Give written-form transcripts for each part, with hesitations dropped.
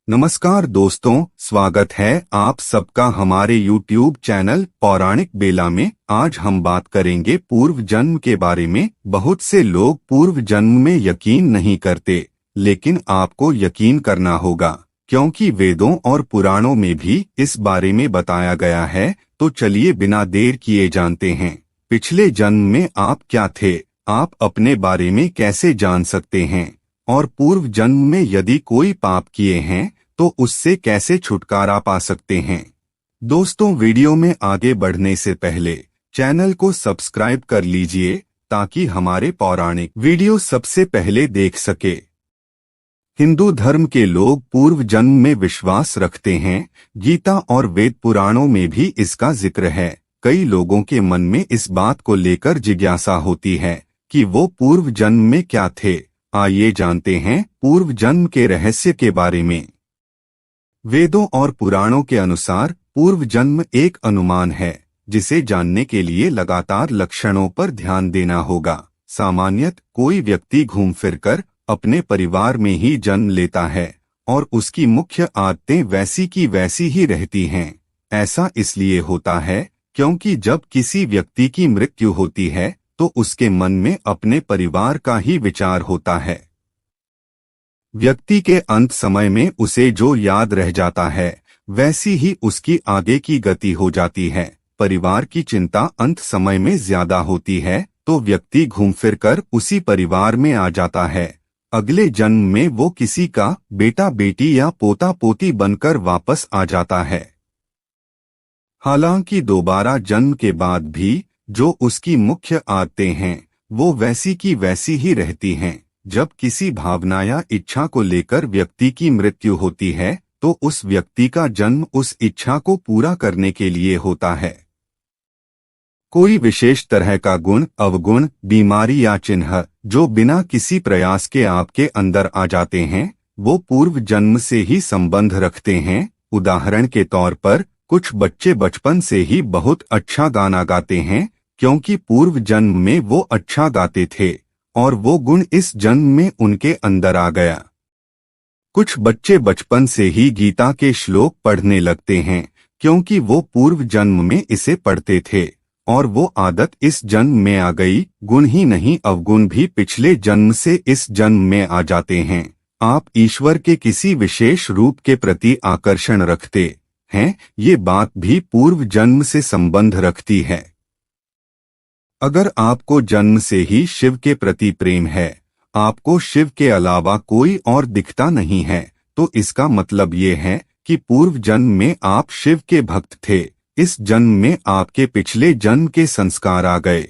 नमस्कार दोस्तों, स्वागत है आप सबका हमारे YouTube चैनल पौराणिक बेला में। आज हम बात करेंगे पूर्व जन्म के बारे में। बहुत से लोग पूर्व जन्म में यकीन नहीं करते, लेकिन आपको यकीन करना होगा, क्योंकि वेदों और पुराणों में भी इस बारे में बताया गया है। तो चलिए बिना देर किए जानते हैं, पिछले जन्म में आप क्या थे, आप अपने बारे में कैसे जान सकते हैं, और पूर्व जन्म में यदि कोई पाप किए हैं तो उससे कैसे छुटकारा पा सकते हैं। दोस्तों, वीडियो में आगे बढ़ने से पहले चैनल को सब्सक्राइब कर लीजिए ताकि हमारे पौराणिक वीडियो सबसे पहले देख सके। हिंदू धर्म के लोग पूर्व जन्म में विश्वास रखते हैं। गीता और वेद पुराणों में भी इसका जिक्र है। कई लोगों के मन में इस बात को लेकर जिज्ञासा होती है कि वो पूर्व जन्म में क्या थे। आइए जानते हैं पूर्व जन्म के रहस्य के बारे में। वेदों और पुराणों के अनुसार पूर्व जन्म एक अनुमान है, जिसे जानने के लिए लगातार लक्षणों पर ध्यान देना होगा। सामान्यतः कोई व्यक्ति घूम फिरकर अपने परिवार में ही जन्म लेता है और उसकी मुख्य आदतें वैसी की वैसी ही रहती हैं। ऐसा इसलिए होता है क्योंकि जब किसी व्यक्ति की मृत्यु होती है तो उसके मन में अपने परिवार का ही विचार होता है। व्यक्ति के अंत समय में उसे जो याद रह जाता है वैसी ही उसकी आगे की गति हो जाती है। परिवार की चिंता अंत समय में ज्यादा होती है तो व्यक्ति घूम फिरकर उसी परिवार में आ जाता है। अगले जन्म में वो किसी का बेटा बेटी या पोता पोती बनकर वापस आ जाता है। हालांकि दोबारा जन्म के बाद भी जो उसकी मुख्य आदतें हैं वो वैसी की वैसी ही रहती हैं। जब किसी भावना या इच्छा को लेकर व्यक्ति की मृत्यु होती है तो उस व्यक्ति का जन्म उस इच्छा को पूरा करने के लिए होता है। कोई विशेष तरह का गुण, अवगुण, बीमारी या चिन्ह जो बिना किसी प्रयास के आपके अंदर आ जाते हैं वो पूर्व जन्म से ही संबंध रखते हैं। उदाहरण के तौर पर कुछ बच्चे बचपन से ही बहुत अच्छा गाना गाते हैं क्योंकि पूर्व जन्म में वो अच्छा गाते थे और वो गुण इस जन्म में उनके अंदर आ गया। कुछ बच्चे बचपन से ही गीता के श्लोक पढ़ने लगते हैं क्योंकि वो पूर्व जन्म में इसे पढ़ते थे और वो आदत इस जन्म में आ गई। गुण ही नहीं, अवगुण भी पिछले जन्म से इस जन्म में आ जाते हैं। आप ईश्वर के किसी विशेष रूप के प्रति आकर्षण रखते हैं, ये बात भी पूर्व जन्म से संबंध रखती है। अगर आपको जन्म से ही शिव के प्रति प्रेम है, आपको शिव के अलावा कोई और दिखता नहीं है, तो इसका मतलब ये है कि पूर्व जन्म में आप शिव के भक्त थे। इस जन्म में आपके पिछले जन्म के संस्कार आ गए।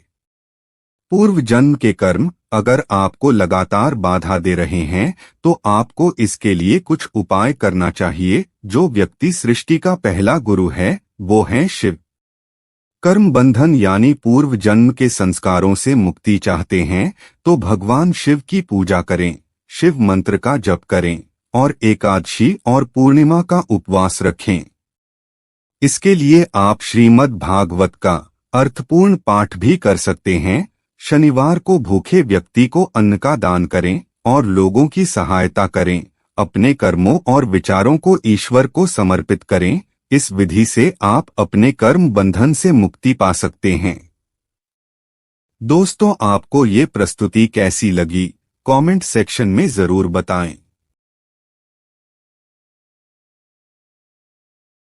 पूर्व जन्म के कर्म अगर आपको लगातार बाधा दे रहे हैं तो आपको इसके लिए कुछ उपाय करना चाहिए। जो व्यक्ति सृष्टि का पहला गुरु है वो है शिव। कर्म बंधन यानी पूर्व जन्म के संस्कारों से मुक्ति चाहते हैं तो भगवान शिव की पूजा करें, शिव मंत्र का जप करें और एकादशी और पूर्णिमा का उपवास रखें। इसके लिए आप श्रीमद् भागवत का अर्थपूर्ण पाठ भी कर सकते हैं। शनिवार को भूखे व्यक्ति को अन्न का दान करें और लोगों की सहायता करें। अपने कर्मों और विचारों को ईश्वर को समर्पित करें। इस विधि से आप अपने कर्म बंधन से मुक्ति पा सकते हैं। दोस्तों, आपको ये प्रस्तुति कैसी लगी कमेंट सेक्शन में जरूर बताएं।